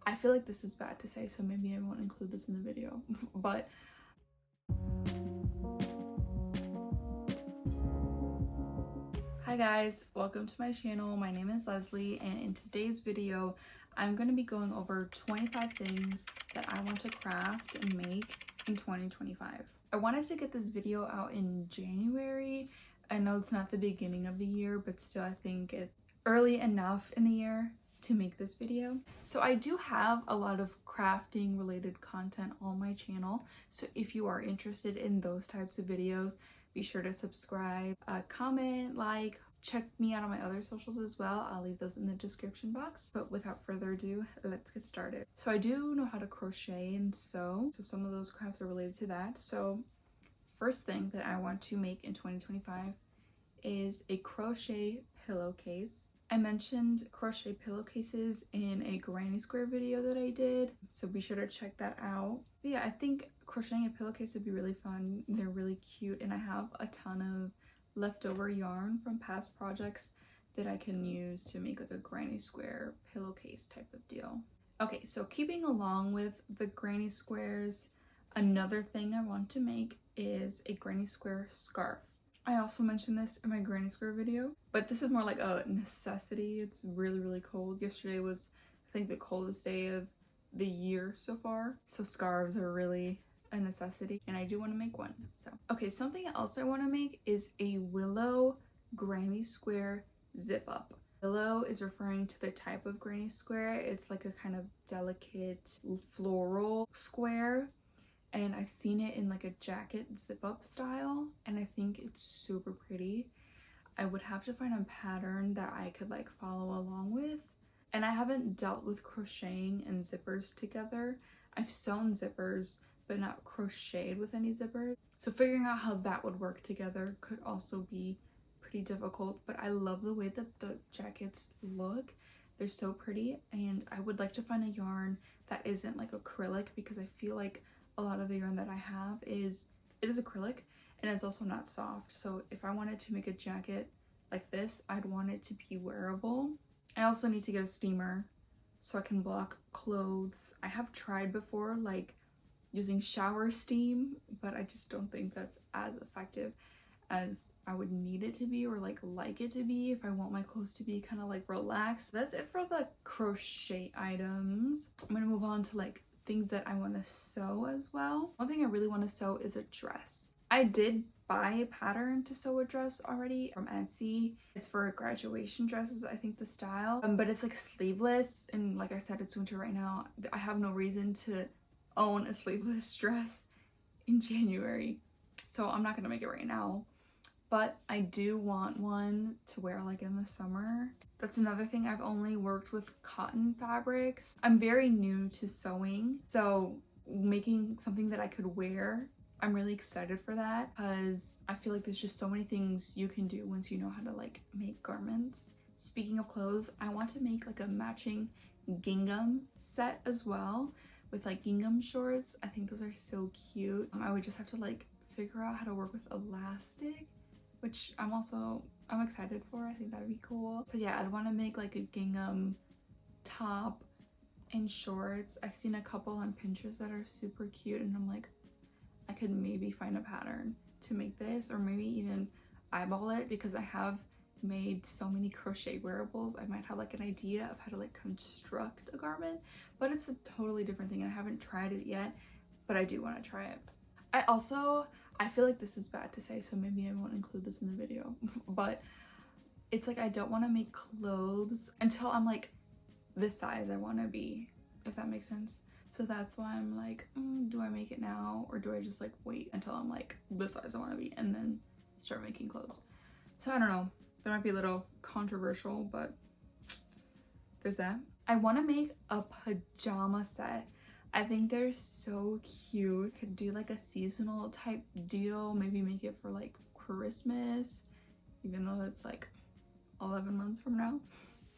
I feel like this is bad to say, so maybe I won't include this in the video. But hi guys, welcome to my channel. My name is Leslie, and in today's video I'm going to be going over 25 things that I want to craft and make in 2025. I wanted to get this video out in January. I know it's not the beginning of the year, but still I think it's early enough in the year to make this video. So I do have a lot of crafting related content on my channel, so if you are interested in those types of videos, be sure to subscribe, comment, like, check me out on my other socials as well. I'll leave those in the description box. But without further ado, let's get started. So I do know how to crochet and sew, so some of those crafts are related to that. So first thing that I want to make in 2025 is a crochet pillowcase. I mentioned crochet pillowcases in a granny square video that I did, so be sure to check that out. But yeah, I think crocheting a pillowcase would be really fun. They're really cute, and I have a ton of leftover yarn from past projects that I can use to make like a granny square pillowcase type of deal. Okay, so keeping along with the granny squares, another thing I want to make is a granny square scarf. I also mentioned this in my granny square video, but this is more like a necessity. It's really cold. Yesterday was, I think, the coldest day of the year so far, so scarves are really a necessity, and I do want to make one. So okay, something else I want to make is a willow granny square zip up. Willow is referring to the type of granny square. It's like a kind of delicate floral square, and I've seen it in like a jacket zip up style, and I think it's super pretty. I would have to find a pattern that I could like follow along with, and I haven't dealt with crocheting and zippers together. I've sewn zippers but not crocheted with any zippers, so figuring out how that would work together could also be pretty difficult. But I love the way that the jackets look. They're so pretty, and I would like to find a yarn that isn't like acrylic, because I feel like a lot of the yarn that I have is acrylic, and it's also not soft. So if I wanted to make a jacket like this, I'd want it to be wearable. I also need to get a steamer so I can block clothes. I have tried before like using shower steam, but I just don't think that's as effective as I would need it to be, or like it to be, if I want my clothes to be kind of like relaxed. That's it for the crochet items. I'm gonna move on to like things that I want to sew as well. One thing I really want to sew is a dress. I did buy a pattern to sew a dress already from Etsy. It's for graduation dresses, I think, the style, but it's like sleeveless, and like I said, it's winter right now. I have no reason to own a sleeveless dress in January, so I'm not gonna make it right now, but I do want one to wear like in the summer. That's another thing. I've only worked with cotton fabrics. I'm very new to sewing, so making something that I could wear, I'm really excited for that, because I feel like there's just so many things you can do once you know how to like make garments. Speaking of clothes, I want to make like a matching gingham set as well, with like gingham shorts. I think those are so cute. I would just have to like figure out how to work with elastic, which I'm excited for. I think that'd be cool. So yeah, I'd want to make like a gingham top and shorts. I've seen a couple on Pinterest that are super cute, and I'm like, I could maybe find a pattern to make this, or maybe even eyeball it, because I have made so many crochet wearables. I might have like an idea of how to like construct a garment, but it's a totally different thing, and I haven't tried it yet, but I do want to try it. I feel like this is bad to say, so maybe I won't include this in the video, but it's like I don't want to make clothes until I'm like this size I want to be, if that makes sense. So that's why I'm like, do I make it now, or do I just like wait until I'm like the size I want to be and then start making clothes? So I don't know. That might be a little controversial, but there's that. I want to make a pajama set. I think they're so cute. Could do like a seasonal type deal, maybe make it for like Christmas, even though it's like 11 months from now,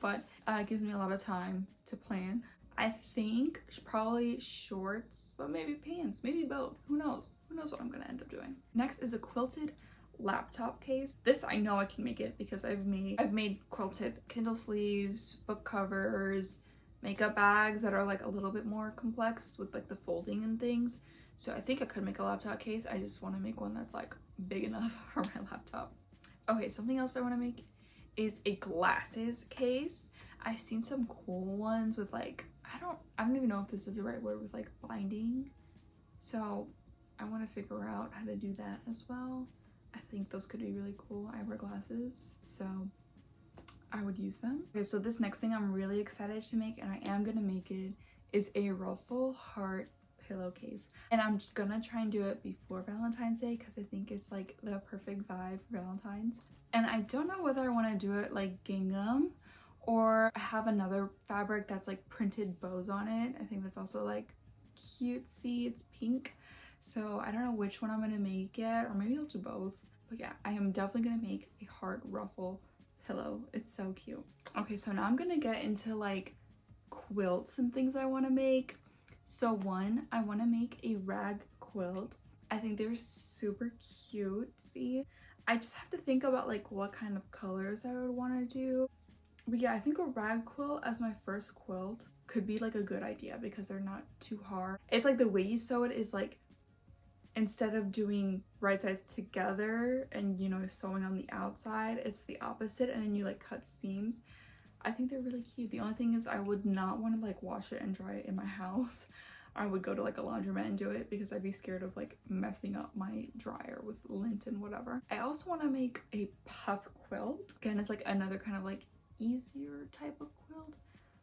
but it gives me a lot of time to plan. I think probably shorts, but maybe pants, maybe both. Who knows what I'm gonna end up doing. Next is a quilted laptop case. This I know I can make it, because I've made quilted Kindle sleeves, book covers, makeup bags that are like a little bit more complex with like the folding and things. So I think I could make a laptop case. I just want to make one that's like big enough for my laptop. Okay, something else I want to make is a glasses case. I've seen some cool ones with like, I don't even know if this is the right word, with like binding. So I want to figure out how to do that as well. I think those could be really cool. I wear glasses, so I would use them. Okay, so this next thing I'm really excited to make, and I am gonna make it, is a ruffle heart pillowcase. And I'm gonna try and do it before Valentine's Day because I think it's like the perfect vibe for Valentine's. And I don't know whether I want to do it like gingham or have another fabric that's like printed bows on it. I think that's also like cutesy. It's pink. So I don't know which one I'm gonna make yet, or maybe I'll do both. But yeah, I am definitely gonna make a heart ruffle pillow. It's so cute. Okay, so now I'm gonna get into like quilts and things I want to make. So one, I want to make a rag quilt. I think they're super cute. See, I just have to think about like what kind of colors I would want to do. But yeah, I think a rag quilt as my first quilt could be like a good idea because they're not too hard. It's like the way you sew it is like, instead of doing right sides together and, you know, sewing on the outside, it's the opposite, and then you like cut seams. I think they're really cute. The only thing is I would not want to like wash it and dry it in my house. I would go to like a laundromat and do it because I'd be scared of like messing up my dryer with lint and whatever. I also want to make a puff quilt. Again, it's like another kind of like easier type of quilt,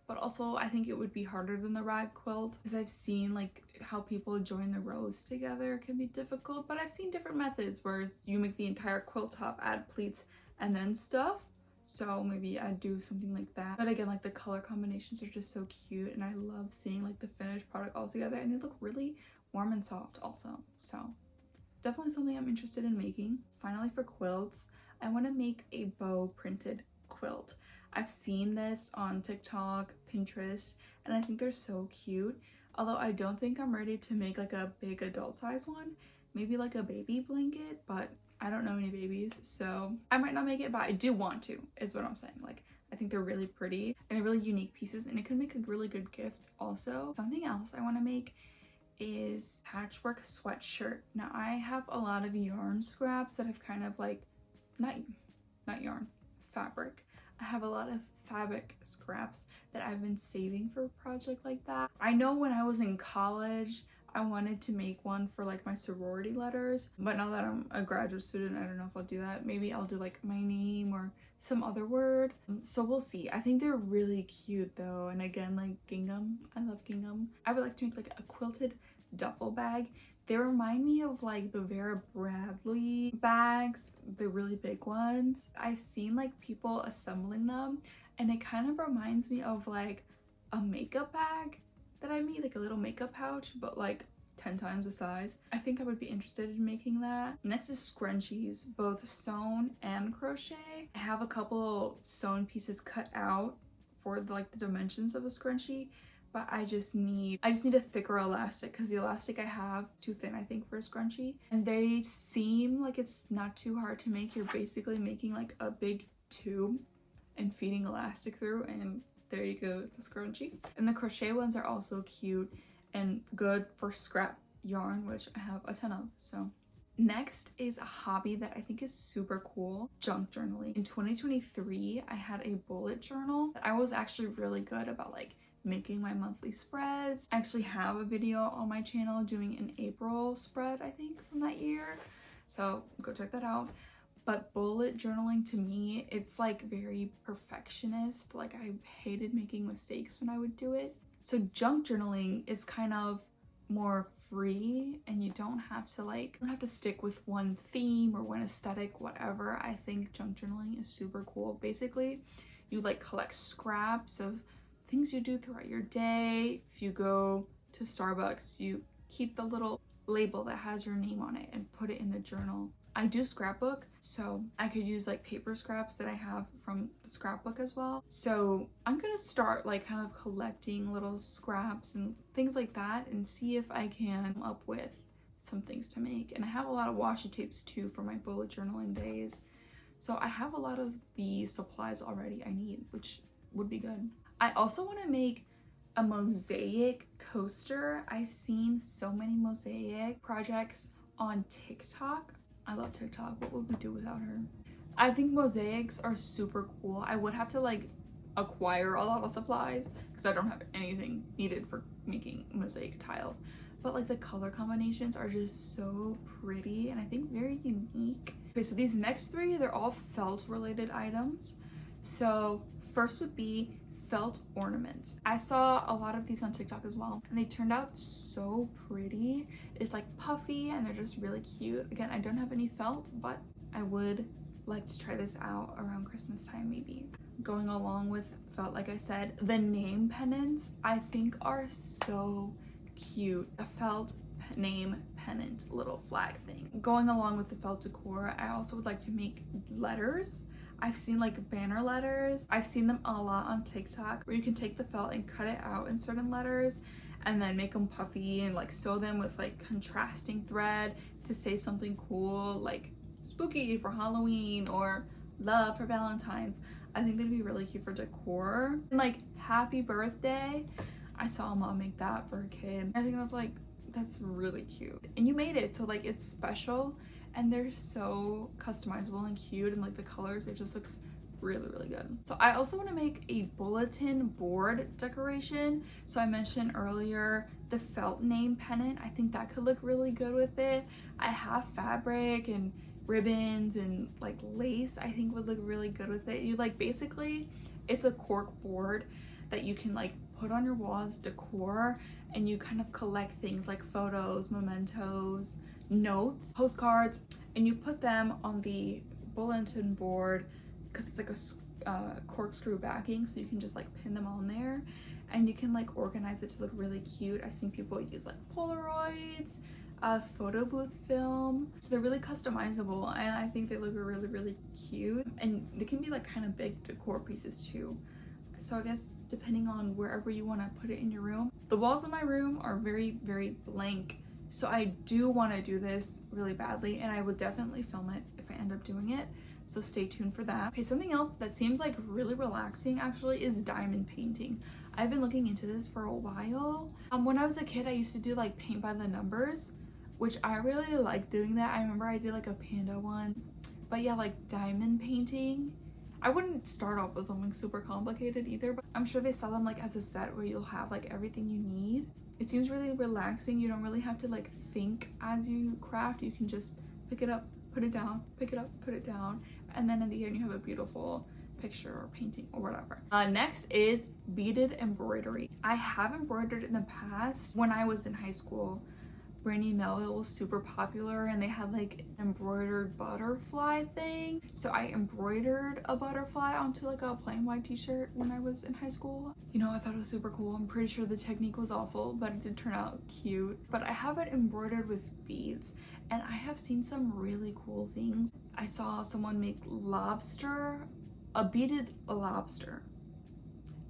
but also I think it would be harder than the rag quilt because I've seen like how people join the rows together can be difficult, but I've seen different methods where you make the entire quilt top, add pleats, and then stuff. So maybe I'd do something like that. But again, like the color combinations are just so cute, and I love seeing like the finished product all together, and they look really warm and soft also. So definitely something I'm interested in making. Finally, for quilts, I want to make a bow printed quilt. I've seen this on TikTok, Pinterest, and I think they're so cute. Although I don't think I'm ready to make like a big adult size one. Maybe like a baby blanket, but I don't know any babies, so I might not make it, but I do want to, is what I'm saying. Like, I think they're really pretty and they're really unique pieces, and it could make a really good gift also. Something else I want to make is patchwork sweatshirt. Now I have a lot of yarn scraps that I've kind of like, not yarn, fabric. I have a lot of fabric scraps that I've been saving for a project like that. I know when I was in college, I wanted to make one for like my sorority letters, but now that I'm a graduate student, I don't know if I'll do that. Maybe I'll do like my name or some other word. So we'll see. I think they're really cute though. And again, like gingham, I love gingham. I would like to make like a quilted duffel bag. They remind me of like the Vera Bradley bags, the really big ones. I've seen like people assembling them, and it kind of reminds me of like a makeup bag that I made, like a little makeup pouch, but like 10 times the size. I think I would be interested in making that. Next is scrunchies, both sewn and crochet. I have a couple sewn pieces cut out for the dimensions of a scrunchie, but I just need a thicker elastic because the elastic I have is too thin, I think, for a scrunchie. And they seem like it's not too hard to make. You're basically making like a big tube and feeding elastic through, and there you go, it's a scrunchie. And the crochet ones are also cute and good for scrap yarn, which I have a ton of. So next is a hobby that I think is super cool, junk journaling. In 2023, I had a bullet journal. I was actually really good about like making my monthly spreads. I actually have a video on my channel doing an April spread, I think, from that year. So go check that out. But bullet journaling to me, it's like very perfectionist. Like I hated making mistakes when I would do it. So junk journaling is kind of more free, and you don't have to stick with one theme or one aesthetic, whatever. I think junk journaling is super cool. Basically, you like collect scraps of things you do throughout your day. If you go to Starbucks, you keep the little label that has your name on it and put it in the journal. I do scrapbook, so I could use like paper scraps that I have from the scrapbook as well. So I'm gonna start like kind of collecting little scraps and things like that and see if I can come up with some things to make. And I have a lot of washi tapes too for my bullet journaling days. So I have a lot of the supplies already I need, which would be good. I also want to make a mosaic coaster. I've seen so many mosaic projects on TikTok. I love TikTok. What would we do without her? I think mosaics are super cool. I would have to like acquire a lot of supplies because I don't have anything needed for making mosaic tiles. But like the color combinations are just so pretty and I think very unique. Okay, so these next three, they're all felt related items. So first would be felt ornaments. I saw a lot of these on TikTok as well and they turned out so pretty. It's like puffy and they're just really cute. Again, I don't have any felt, but I would like to try this out around Christmas time maybe. Going along with felt, like I said, the name pennants I think are so cute. A felt name pennant little flag thing. Going along with the felt decor, I also would like to make letters. I've seen like banner letters. I've seen them a lot on TikTok where you can take the felt and cut it out in certain letters and then make them puffy and like sew them with like contrasting thread to say something cool like spooky for Halloween or love for Valentine's. I think they'd be really cute for decor. And like happy birthday, I saw a mom make that for her kid. I think that's really cute. And you made it, so like it's special and they're so customizable and cute and like the colors, it just looks really, really good. So I also want to make a bulletin board decoration. So I mentioned earlier the felt name pennant. I think that could look really good with it. I have fabric and ribbons and like lace I think would look really good with it. You like basically it's a cork board that you can like put on your walls decor and you kind of collect things like photos, mementos, notes, postcards, and you put them on the bulletin board because it's like a corkscrew backing, so you can just like pin them on there and you can like organize it to look really cute. I've seen people use like Polaroids, photo booth film, so they're really customizable and I think they look really, really cute and they can be like kind of big decor pieces too. So I guess depending on wherever you want to put it in your room. The walls of my room are very, very blank, so I do want to do this really badly and I would definitely film it if I end up doing it, so stay tuned for that. Okay, something else that seems like really relaxing actually is diamond painting. I've been looking into this for a while. When I was a kid I used to do like paint by the numbers, which I really like doing that. I remember I did like a panda one, but yeah, like diamond painting, I wouldn't start off with something super complicated either, but I'm sure they sell them like as a set where you'll have like everything you need. It seems really relaxing. You don't really have to like think as you craft. You can just pick it up, put it down, pick it up, put it down, and then in the end you have a beautiful picture or painting or whatever. Next is beaded embroidery. I have embroidered in the past. When I was in high school, Brandy Melville was super popular and they had like an embroidered butterfly thing. So I embroidered a butterfly onto like a plain white t-shirt when I was in high school. You know, I thought it was super cool. I'm pretty sure the technique was awful, but it did turn out cute. But I have it embroidered with beads and I have seen some really cool things. I saw someone make a beaded lobster,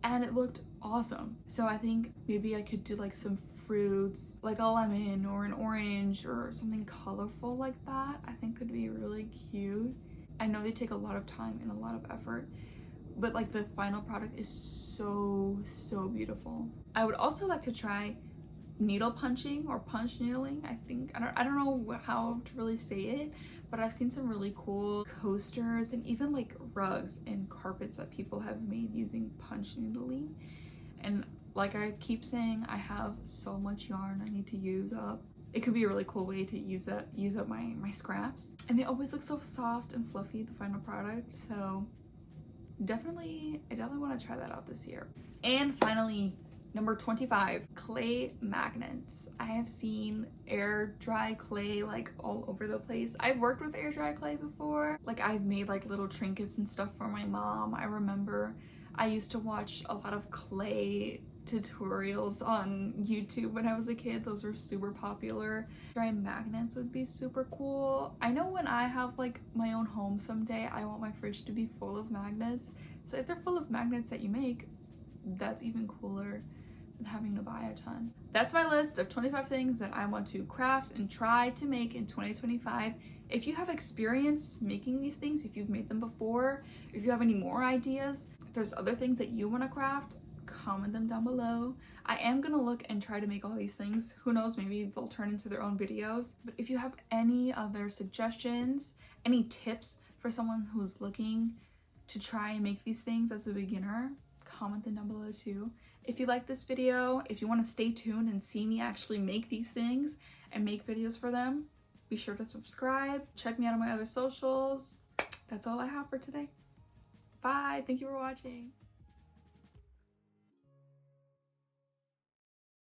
and it looked awesome. So I think maybe I could do like some fruits, like a lemon or an orange or something colorful like that. I think could be really cute. I know they take a lot of time and a lot of effort, but like the final product is so beautiful. I would also like to try needle punching or punch needling. I don't know how to really say it, but I've seen some really cool coasters and even like rugs and carpets that people have made using punch needling. And like I keep saying, I have so much yarn I need to use up. It could be a really cool way to use up my scraps. And they always look so soft and fluffy, the final product. So I definitely want to try that out this year. And finally, number 25, clay magnets. I have seen air dry clay like all over the place. I've worked with air dry clay before. Like I've made like little trinkets and stuff for my mom. I remember I used to watch a lot of clay tutorials on YouTube when I was a kid. Those were super popular. Dry magnets would be super cool. I know when I have like my own home someday, I want my fridge to be full of magnets. So if they're full of magnets that you make, that's even cooler than having to buy a ton. That's my list of 25 things that I want to craft and try to make in 2025. If you have experience making these things, if you've made them before, if you have any more ideas, if there's other things that you want to craft, comment them down below. I am gonna look and try to make all these things. Who knows, maybe they'll turn into their own videos. But if you have any other suggestions, any tips for someone who's looking to try and make these things as a beginner, comment them down below too. If you like this video, if you want to stay tuned and see me actually make these things and make videos for them, be sure to subscribe. Check me out on my other socials. That's all I have for today. Bye. Thank you for watching.